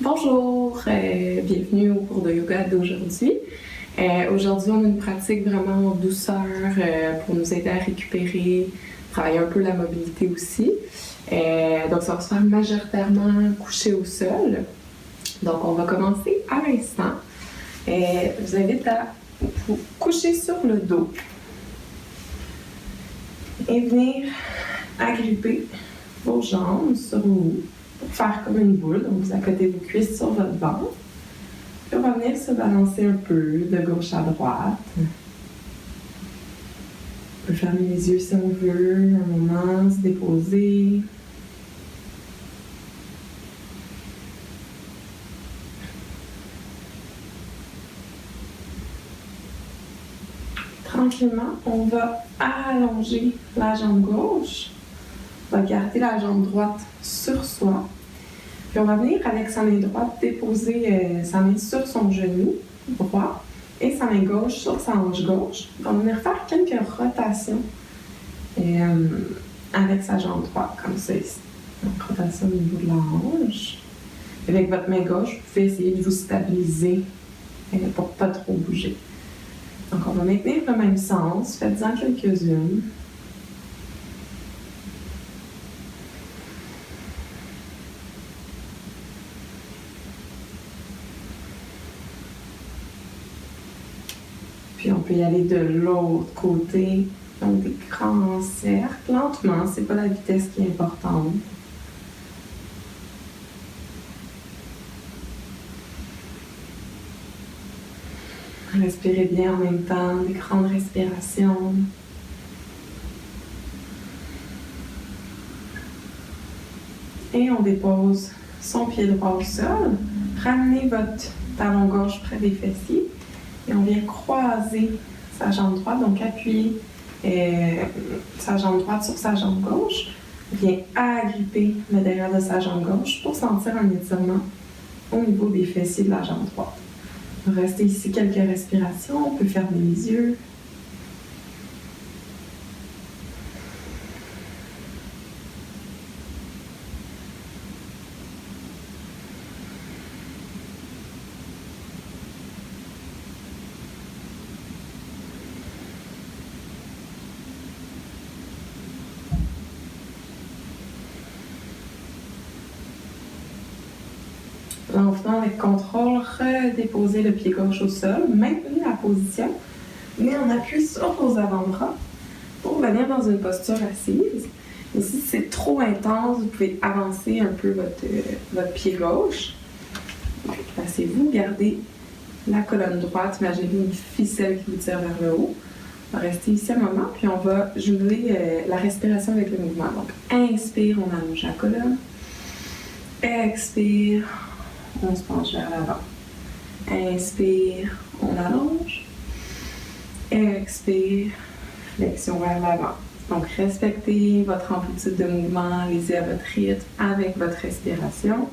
Bonjour, bienvenue au cours de yoga d'aujourd'hui. Aujourd'hui, on a une pratique vraiment en douceur pour nous aider à récupérer, travailler un peu la mobilité aussi. Donc, ça va se faire majoritairement couché au sol. Donc, on va commencer à l'instant. Je vous invite à vous coucher sur le dos et venir agripper vos jambes sur vous pour faire comme une boule. Donc, vous accotez vos cuisses sur votre ventre. Puis, on va venir se balancer un peu de gauche à droite. On peut fermer les yeux si on veut, un moment, se déposer. Tranquillement, on va allonger la jambe gauche. On va garder la jambe droite sur soi. Puis on va venir avec sa main droite déposer sa main sur son genou droit et sa main gauche sur sa hanche gauche. On va venir faire quelques rotations avec sa jambe droite, comme ça ici. Donc, rotation au niveau de la hanche. Avec votre main gauche, vous pouvez essayer de vous stabiliser pour ne pas trop bouger. Donc, on va maintenir le même sens. Faites-en quelques-unes. Puis on peut y aller de l'autre côté, donc des grands cercles, lentement, c'est pas la vitesse qui est importante. Respirez bien en même temps, des grandes respirations. Et on dépose son pied droit au sol. Ramenez votre talon gauche près des fessiers. Et on vient croiser sa jambe droite, donc appuyer sa jambe droite sur sa jambe gauche. On vient agripper le derrière de sa jambe gauche pour sentir un étirement au niveau des fessiers de la jambe droite. On va rester ici quelques respirations, on peut fermer les yeux. Là, en venant avec contrôle, redéposer le pied gauche au sol, maintenez la position, mais on appuie sur vos avant-bras pour venir dans une posture assise. Et si c'est trop intense, vous pouvez avancer un peu votre pied gauche. Placez-vous, gardez la colonne droite, imaginez une ficelle qui vous tire vers le haut. On va rester ici un moment, puis on va jumeler la respiration avec le mouvement. Donc, inspire, on allonge la colonne. Expire, on se penche vers l'avant. Inspire, on allonge. Expire, flexion vers l'avant. Donc, respectez votre amplitude de mouvement, allez-y à votre rythme avec votre respiration.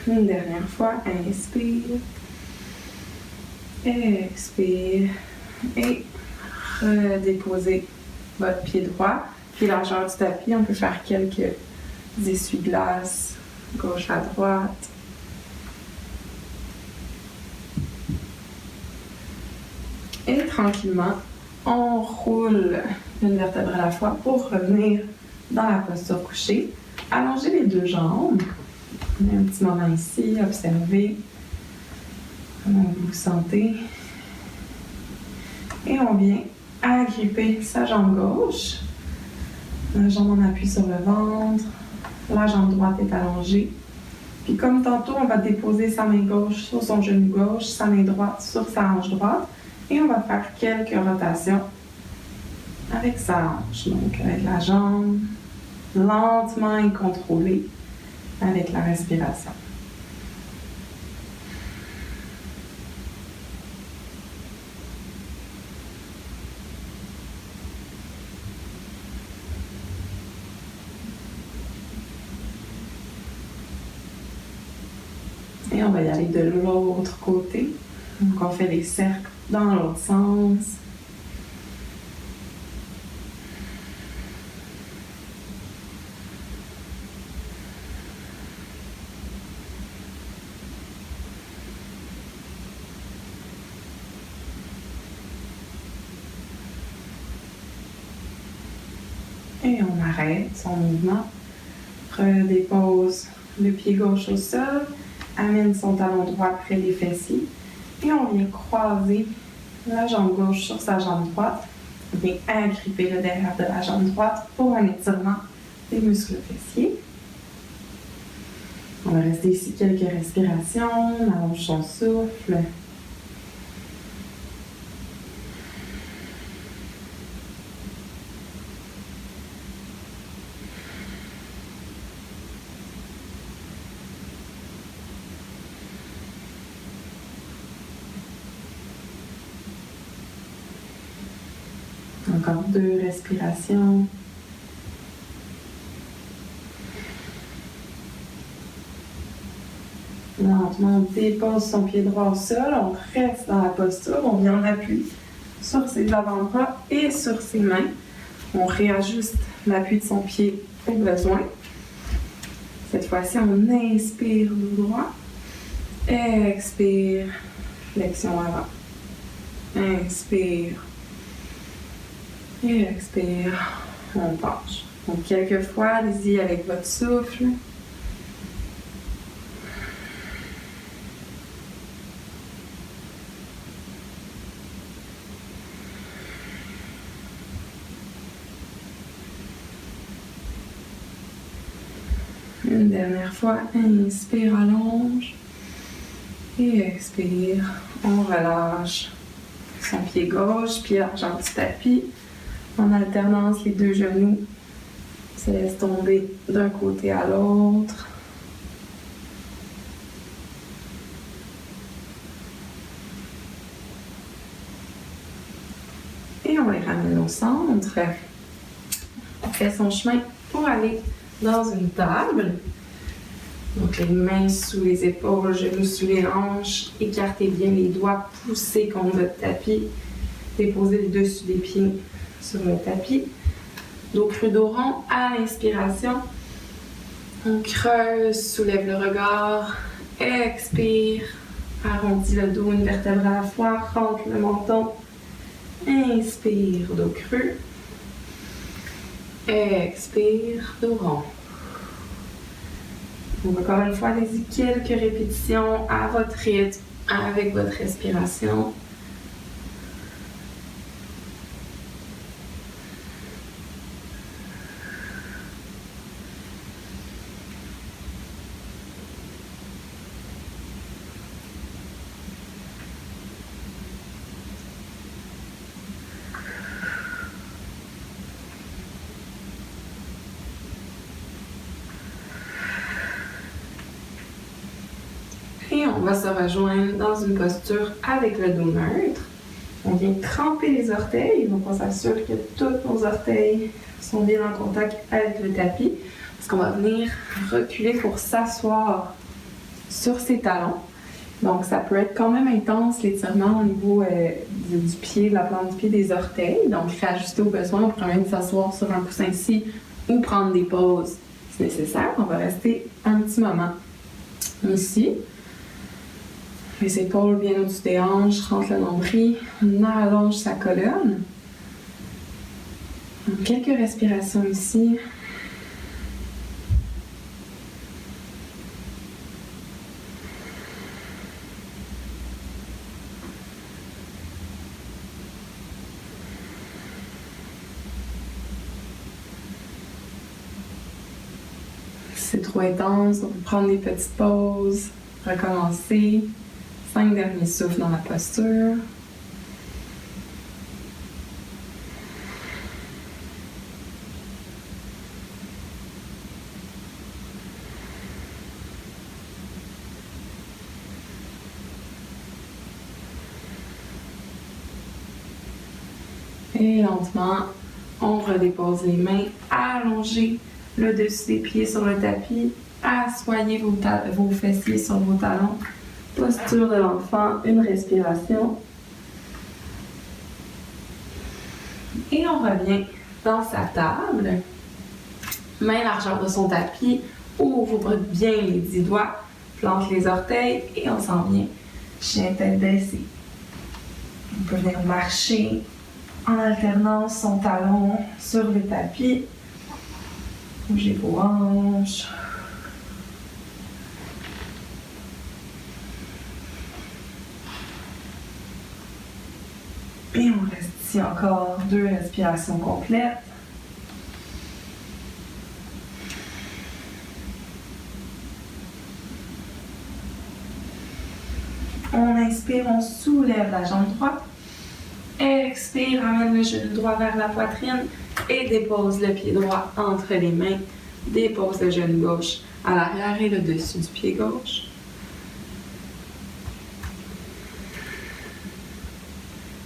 Une dernière fois, inspire. Expire. Et redéposez votre pied droit. Puis largeur du tapis, on peut faire quelques essuie-glaces, gauche à droite. Et tranquillement, on roule une vertèbre à la fois pour revenir dans la posture couchée. Allongez les deux jambes. On a un petit moment ici, observez comment vous vous sentez. Et on vient agripper sa jambe gauche. La jambe en appui sur le ventre, la jambe droite est allongée. Puis comme tantôt, on va déposer sa main gauche sur son genou gauche, sa main droite sur sa hanche droite. Et on va faire quelques rotations avec sa hanche. Donc avec la jambe, lentement et contrôlée avec la respiration. Et on va y aller de l'autre côté. Donc on fait des cercles dans l'autre sens. arrête son mouvement, redépose le pied gauche au sol, amène son talon droit près des fessiers et on vient croiser la jambe gauche sur sa jambe droite. On vient agripper le derrière de la jambe droite pour un étirement des muscles fessiers. On va rester ici quelques respirations, on allonge son souffle. Encore 2 respirations. Lentement, on dépose son pied droit au sol, on reste dans la posture, on vient en appui sur ses avant-bras et sur ses mains. On réajuste l'appui de son pied au besoin. Cette fois-ci, on inspire le droit, expire, flexion avant. Inspire et expire, on penche. Donc quelques fois, allez-y avec votre souffle. Une dernière fois, inspire, allonge et expire, on relâche son pied gauche, pied argent du tapis. En alternance, les 2 genoux se laissent tomber d'un côté à l'autre. Et on les ramène au centre. On fait son chemin pour aller dans une table. Donc les mains sous les épaules, genoux sous les hanches. Écartez bien les doigts, poussez contre votre tapis. Déposez le dessus des pieds sur le tapis. Dos cru, dos rond. À l'inspiration, on creuse, soulève le regard. Expire. Arrondis le dos, une vertèbre à la fois. Rentre le menton. Inspire, dos cru. Expire, dos rond. Donc encore une fois, allez-y quelques répétitions à votre rythme, avec votre respiration. Et on va se rejoindre dans une posture avec le dos neutre. On vient tremper les orteils, donc on s'assure que tous nos orteils sont bien en contact avec le tapis. Parce qu'on va venir reculer pour s'asseoir sur ses talons. Donc ça peut être quand même intense l'étirement au niveau du pied, de la plante du pied, des orteils. Donc réajuster au besoin, on peut même s'asseoir sur un coussin ici ou prendre des pauses si nécessaire. On va rester un petit moment ici. Les épaules bien au-dessus des hanches, rentre le nombril, on allonge sa colonne. Donc, quelques respirations ici. Si c'est trop intense, on peut prendre des petites pauses, recommencer. 5 derniers souffles dans la posture. Et lentement, on redépose les mains, allongez le dessus des pieds sur le tapis, assoyez vos fessiers sur vos talons. Posture de l'enfant, une respiration. Et on revient dans sa table. Main largeur de son tapis, ouvre bien les 10 doigts, plante les orteils et on s'en vient. Chien tête baissée. On peut venir marcher en alternance son talon sur le tapis. Bougez vos hanches. Et on reste ici encore 2 respirations complètes. On inspire, on soulève la jambe droite. Expire, ramène le genou droit vers la poitrine et dépose le pied droit entre les mains. Dépose le genou gauche à l'arrière et le dessus du pied gauche.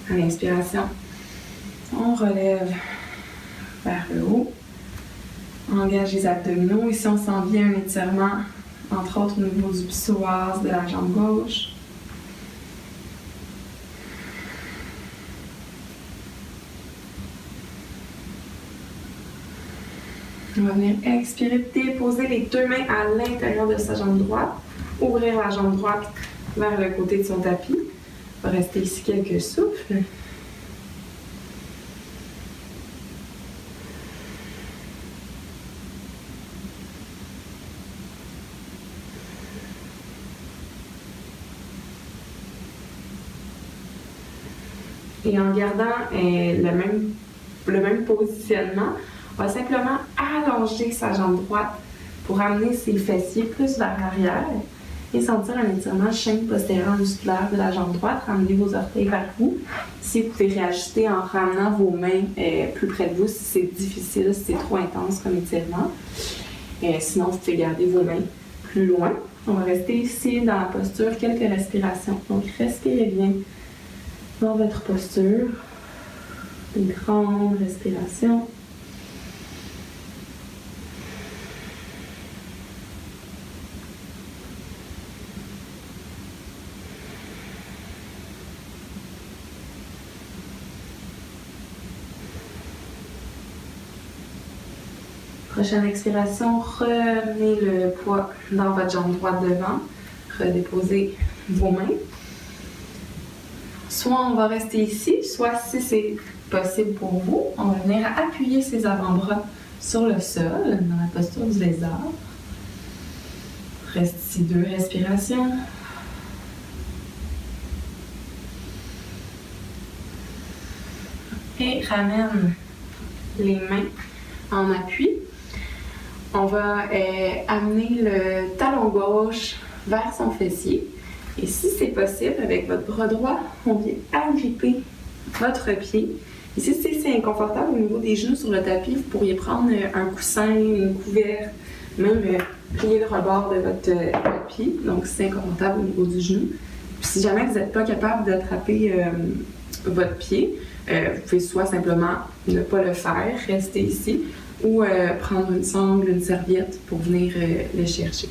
À l'inspiration, on relève vers le haut. On engage les abdominaux. Ici, on sent bien un étirement, entre autres au niveau du psoas de la jambe gauche. On va venir expirer, déposer les 2 mains à l'intérieur de sa jambe droite. Ouvrir la jambe droite vers le côté de son tapis. On va rester ici quelques souffles. Et en gardant le même positionnement, on va simplement allonger sa jambe droite pour amener ses fessiers plus vers l'arrière et sentir un étirement chaîne postérieure musculaire de la jambe droite. Ramenez vos orteils vers vous. Si vous pouvez réajuster en ramenant vos mains plus près de vous si c'est difficile, si c'est trop intense comme étirement. Sinon, vous pouvez garder vos mains plus loin. On va rester ici dans la posture quelques respirations. Donc, respirez bien dans votre posture. Une grande respiration. Prochaine expiration, remenez le poids dans votre jambe droite devant. Redéposez vos mains. Soit on va rester ici, soit si c'est possible pour vous, on va venir appuyer ses avant-bras sur le sol, dans la posture du lézard. Reste ici 2 respirations. Et ramène les mains en appui. On va amener le talon gauche vers son fessier. Et si c'est possible, avec votre bras droit, on vient agripper votre pied. Ici, si c'est inconfortable au niveau des genoux sur le tapis, vous pourriez prendre un coussin, une couverte, même plier le rebord de votre pied. Donc, si c'est inconfortable au niveau du genou. Puis, si jamais vous n'êtes pas capable d'attraper votre pied, vous pouvez soit simplement ne pas le faire, rester ici, ou prendre une sangle, une serviette pour venir le chercher.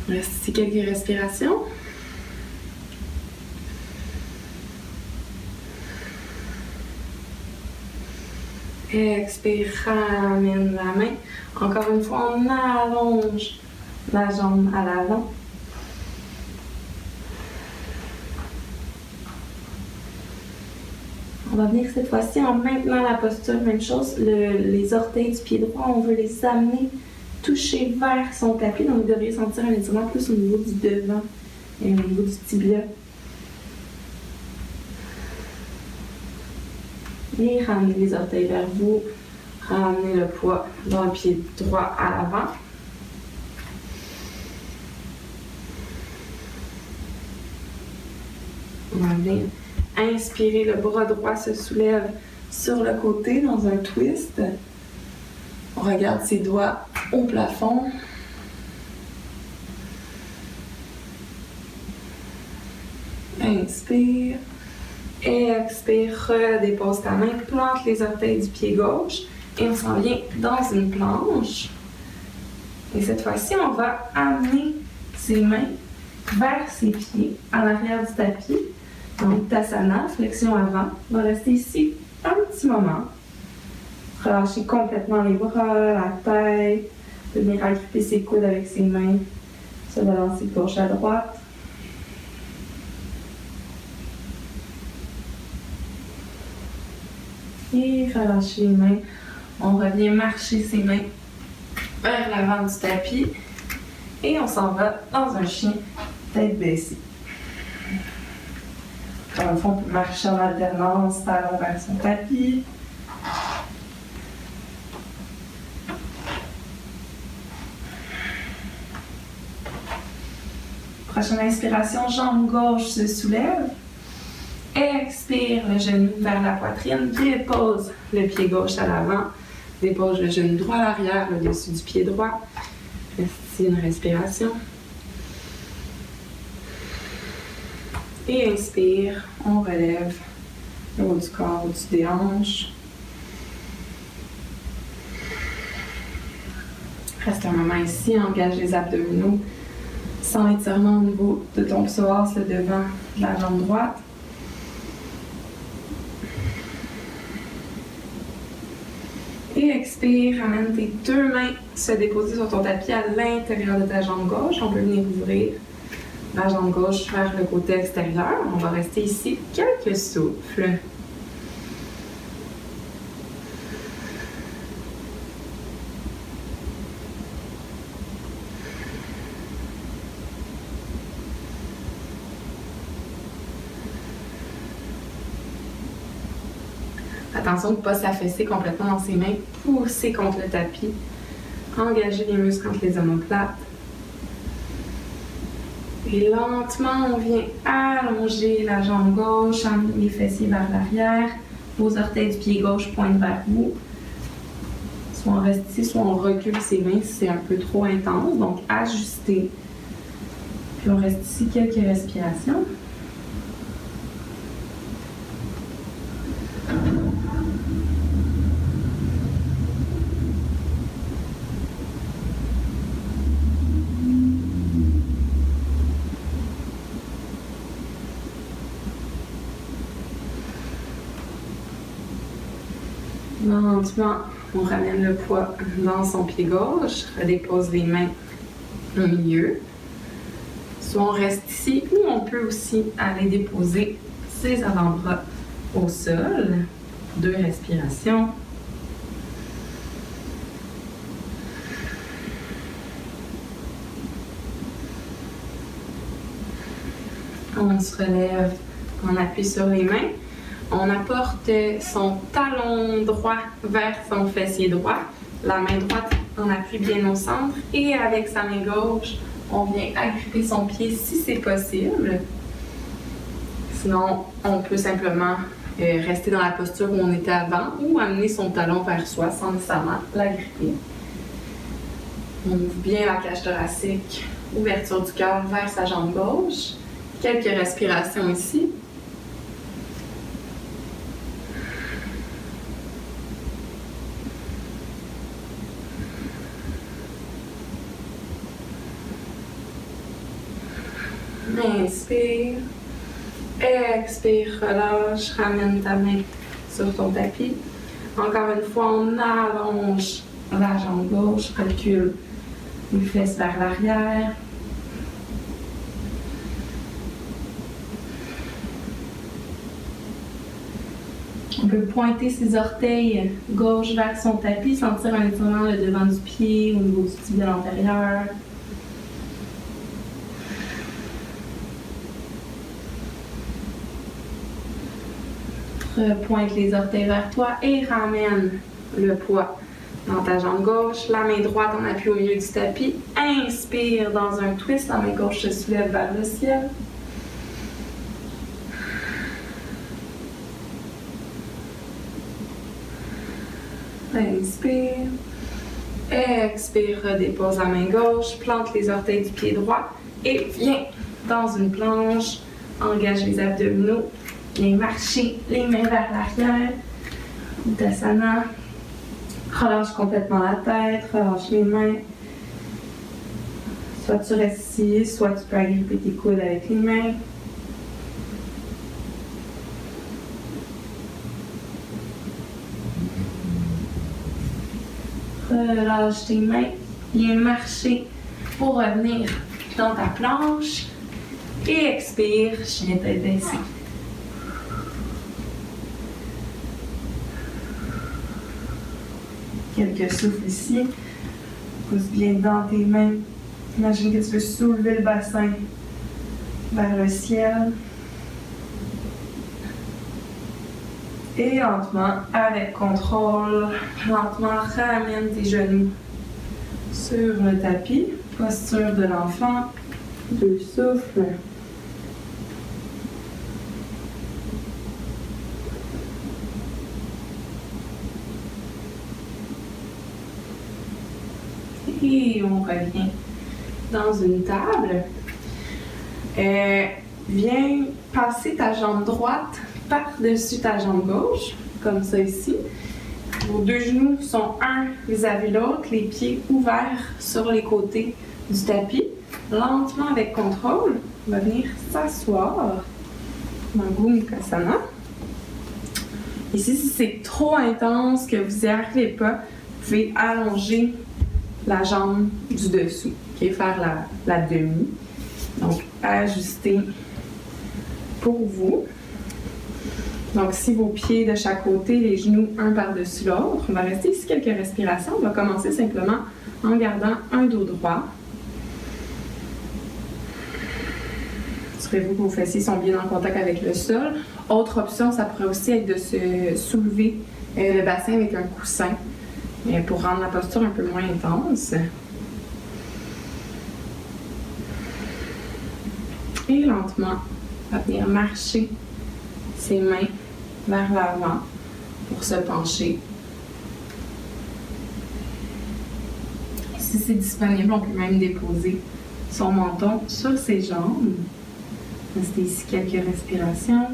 Reste ici quelques respirations. Expire, ramène la main. Encore une fois, on allonge la jambe à l'avant. On va venir cette fois-ci en maintenant la posture, même chose, les orteils du pied droit, on veut les amener, toucher vers son tapis. Donc vous devriez sentir un étirement plus au niveau du devant et au niveau du tibia. Et ramenez les orteils vers vous, ramenez le poids dans le pied droit à l'avant. On va venir inspirer, le bras droit se soulève sur le côté dans un twist. On regarde ses doigts au plafond. Inspire. Expire, redépose ta main, plante les orteils du pied gauche et on s'en vient dans une planche. Et cette fois-ci, on va amener ses mains vers ses pieds à l'arrière du tapis. Donc, Tasana, flexion avant. On va rester ici un petit moment. Relâcher complètement les bras, la tête. Venir agripper ses coudes avec ses mains. Se balancer de gauche à droite. Et relâcher les mains. On revient marcher ses mains vers l'avant du tapis et on s'en va dans un chien tête baissée. Dans le fond, on peut marcher en alternance, talon vers son tapis. Prochaine inspiration, jambe gauche se soulève. Expire le genou vers la poitrine, dépose le pied gauche à l'avant, dépose le genou droit à l'arrière, le dessus du pied droit. Ici, une respiration. Et inspire, on relève le haut du corps, au-dessus des hanches. Reste un moment ici, engage les abdominaux sans étirement au niveau de ton psoas, le devant de la jambe droite. Et expire, amène tes deux mains se déposer sur ton tapis à l'intérieur de ta jambe gauche. On peut venir ouvrir la jambe gauche vers le côté extérieur. On va rester ici quelques souffles. Attention de ne pas s'affaisser complètement dans ses mains, pousser contre le tapis, engager les muscles entre les omoplates. Et lentement, on vient allonger la jambe gauche, amener les fessiers vers l'arrière, vos orteils du pied gauche pointent vers vous. Soit on reste ici, soit on recule ses mains si c'est un peu trop intense, donc ajustez. Puis on reste ici quelques respirations. Lentement, on ramène le poids dans son pied gauche, redépose les mains au milieu. Soit on reste ici, ou on peut aussi aller déposer ses avant-bras au sol. 2 respirations. On se relève, on appuie sur les mains. On apporte son talon droit vers son fessier droit. La main droite en appuie bien au centre. Et avec sa main gauche, on vient agripper son pied si c'est possible. Sinon, on peut simplement rester dans la posture où on était avant ou amener son talon vers soi sans nécessairement l'agripper. On ouvre bien la cage thoracique, ouverture du cœur vers sa jambe gauche. Quelques respirations ici. Inspire, expire, relâche, ramène ta main sur ton tapis. Encore une fois, on allonge la jambe gauche, recule les fesses vers l'arrière. On peut pointer ses orteils gauche vers son tapis, sentir un étirement le devant du pied au niveau du tibia antérieur. Pointe les orteils vers toi et ramène le poids dans ta jambe gauche. La main droite en appui au milieu du tapis. Inspire dans un twist. La main gauche se soulève vers le ciel. Inspire. Expire, redépose la main gauche. Plante les orteils du pied droit et viens dans une planche. Engage les abdominaux. Viens marcher les mains vers l'arrière. Uttasana. Relâche complètement la tête, relâche les mains. Soit tu restes ici, soit tu peux agripper tes coudes avec les mains. Relâche tes mains. Viens marcher pour revenir dans ta planche. Et expire, chien tête baissée. Quelques souffles ici. Pousse bien dans tes mains. Imagine que tu veux soulever le bassin vers le ciel. Et lentement, avec contrôle, lentement ramène tes genoux sur le tapis. Posture de l'enfant. 2 souffles. Et on revient dans une table. Viens passer ta jambe droite par-dessus ta jambe gauche, comme ça ici. Vos 2 genoux sont un vis-à-vis l'autre, les pieds ouverts sur les côtés du tapis. Lentement, avec contrôle, on va venir s'asseoir dans Gomukhasana. Ici, si c'est trop intense, que vous n'y arrivez pas, vous pouvez allonger la jambe du dessous, okay? Faire la demi. Donc, ajuster pour vous. Donc, si vos pieds de chaque côté, les genoux un par-dessus l'autre, on va rester ici quelques respirations. On va commencer simplement en gardant un dos droit. Assurez-vous que vos fessiers sont bien en contact avec le sol. Autre option, ça pourrait aussi être de se soulever le bassin avec un coussin pour rendre la posture un peu moins intense. Et lentement, on va venir marcher ses mains vers l'avant pour se pencher. Si c'est disponible, on peut même déposer son menton sur ses jambes. Restez ici quelques respirations.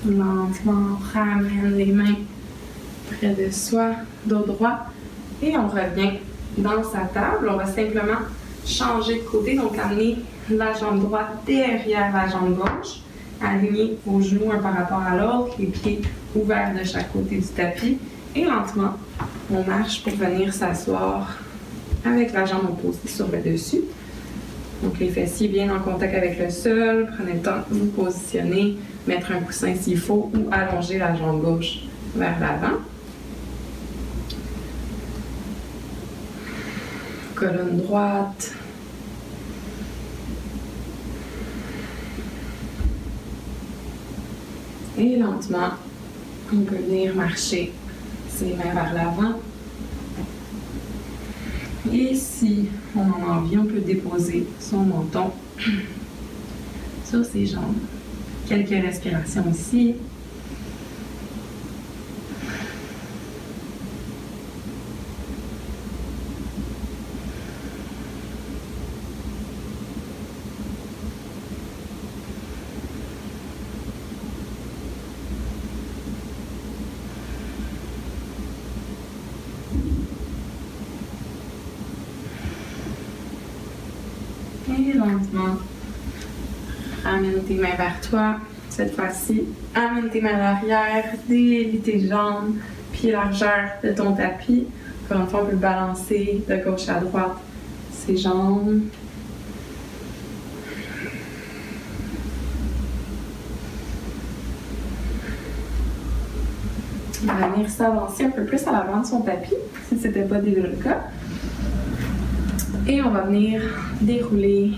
Lentement, on ramène les mains près de soi, dos droit, et on revient dans sa table. On va simplement changer de côté, donc amener la jambe droite derrière la jambe gauche, aligner vos genoux un par rapport à l'autre, les pieds ouverts de chaque côté du tapis, et lentement, on marche pour venir s'asseoir avec la jambe opposée sur le dessus. Donc les fessiers bien en contact avec le sol, prenez le temps de vous positionner, mettre un coussin s'il faut ou allonger la jambe gauche vers l'avant. Colonne droite. Et lentement, on peut venir marcher ses mains vers l'avant. Et si on en a envie, on peut déposer son menton sur ses jambes. Quelques respirations ici. Et lentement, amène tes mains vers toi. Cette fois-ci, amène tes mains à l'arrière, délie tes jambes, pied largeur de ton tapis. Encore une fois, on peut balancer de gauche à droite ses jambes. On va venir s'avancer un peu plus à l'avant de son tapis, si ce n'était pas déjà le cas. Et on va venir dérouler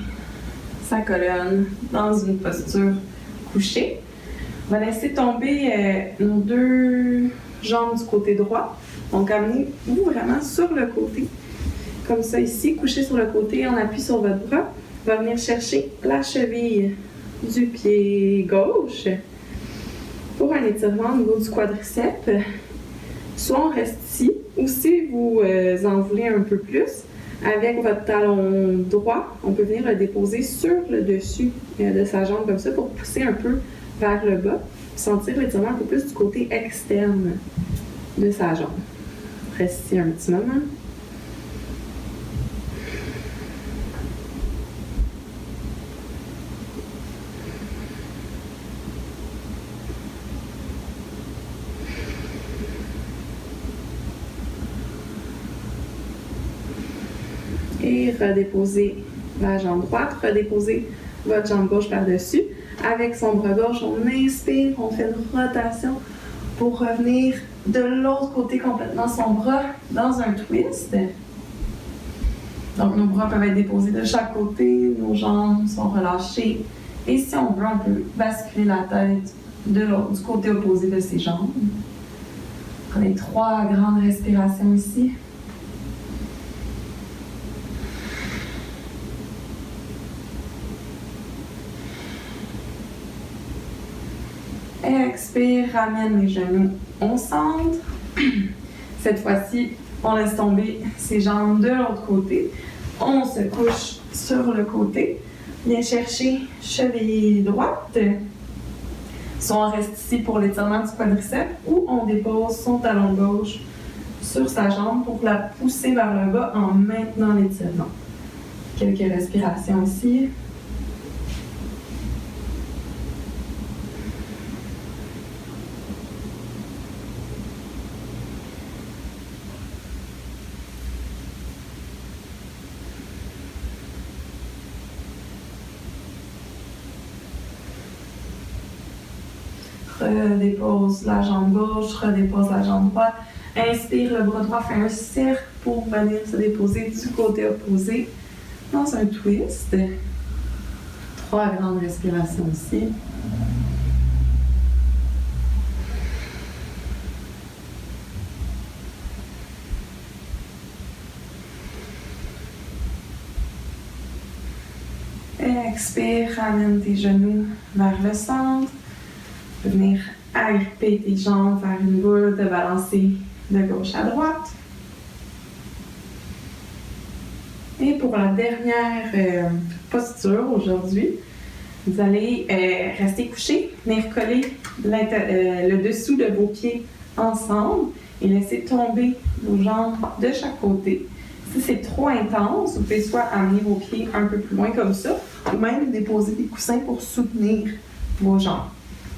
sa colonne dans une posture couchée. On va laisser tomber nos 2 jambes du côté droit. Donc, amenez-vous vraiment sur le côté. Comme ça ici, couché sur le côté, on appuie sur votre bras. On va venir chercher la cheville du pied gauche pour un étirement au niveau du quadriceps. Soit on reste ici, ou si vous en voulez un peu plus, avec votre talon droit, on peut venir le déposer sur le dessus de sa jambe comme ça pour pousser un peu vers le bas, sentir l'étirement un peu plus du côté externe de sa jambe. Reste ici un petit moment. Expire, redéposez la jambe droite, redéposez votre jambe gauche par-dessus. Avec son bras gauche, on inspire, on fait une rotation pour revenir de l'autre côté complètement son bras dans un twist. Donc nos bras peuvent être déposés de chaque côté, nos jambes sont relâchées. Et si on veut, on peut basculer la tête du côté opposé de ses jambes. Prenez 3 grandes respirations ici. Expire, ramène les genoux au centre. Cette fois-ci, on laisse tomber ses jambes de l'autre côté. On se couche sur le côté. Viens chercher cheville droite. Soit on reste ici pour l'étirement du quadriceps ou on dépose son talon gauche sur sa jambe pour la pousser vers le bas en maintenant l'étirement. Quelques respirations ici. Redépose la jambe gauche, redépose la jambe droite. Inspire, le bras droit fait un cercle pour venir se déposer du côté opposé dans un twist. 3 grandes respirations ici. Expire, ramène tes genoux vers le centre. Venir agripper tes jambes vers une boule, te balancer de gauche à droite. Et pour la dernière posture aujourd'hui, vous allez rester couché, venir coller le dessous de vos pieds ensemble et laisser tomber vos jambes de chaque côté. Si c'est trop intense, vous pouvez soit amener vos pieds un peu plus loin comme ça, ou même déposer des coussins pour soutenir vos jambes.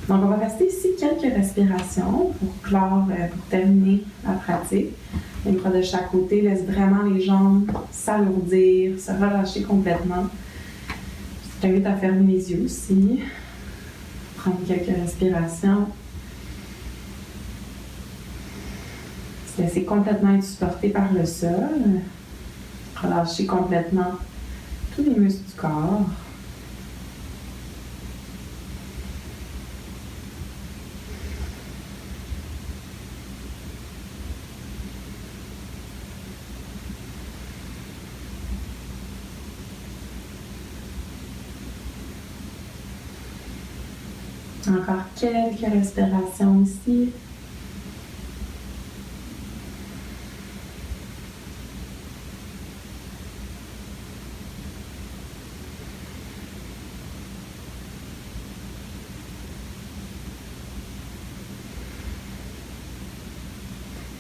Donc, on va rester ici quelques respirations pour terminer la pratique. Les bras de chaque côté, laisse vraiment les jambes s'alourdir, se relâcher complètement. Je t'invite à fermer les yeux aussi. Prendre quelques respirations. Se laisser complètement être supporté par le sol. Relâcher complètement tous les muscles du corps. Encore quelques respirations ici.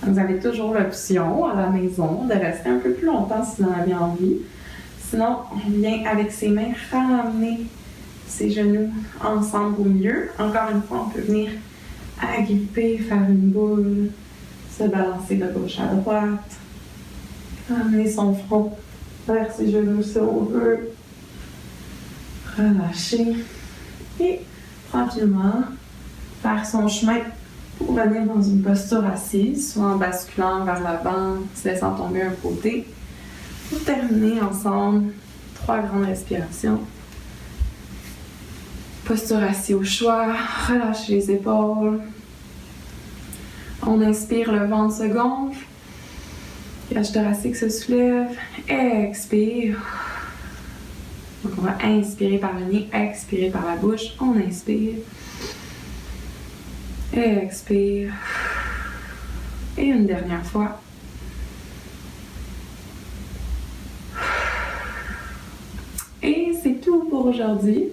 Vous avez toujours l'option à la maison de rester un peu plus longtemps si vous en avez envie. Sinon, on vient avec ses mains ramener ses genoux ensemble au milieu. Encore une fois, on peut venir agripper, faire une boule, se balancer de gauche à droite, ramener son front vers ses genoux si on veut, relâcher et tranquillement faire son chemin pour venir dans une posture assise, soit en basculant vers l'avant, se laissant tomber un côté. Pour terminer ensemble, 3 grandes respirations. Posture assise au choix, relâchez les épaules. On inspire, le ventre se gonfle. Cage thoracique se soulève. Expire. Donc on va inspirer par le nez, expirer par la bouche. On inspire. Expire. Et une dernière fois. Et c'est tout pour aujourd'hui.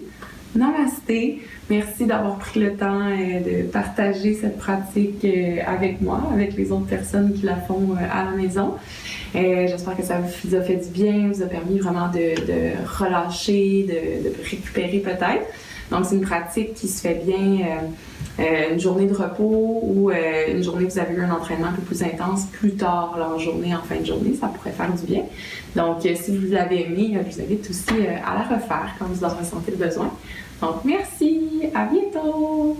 Namasté. Merci d'avoir pris le temps de partager cette pratique avec moi, avec les autres personnes qui la font à la maison. J'espère que ça vous a fait du bien, vous a permis vraiment de relâcher, de récupérer peut-être. Donc, c'est une pratique qui se fait bien une journée de repos ou une journée que vous avez eu un entraînement un peu plus intense plus tard leur journée, en fin de journée, ça pourrait faire du bien. Donc, si vous l'avez aimé, je vous invite aussi à la refaire quand vous en ressentez le besoin. Donc, merci, à bientôt!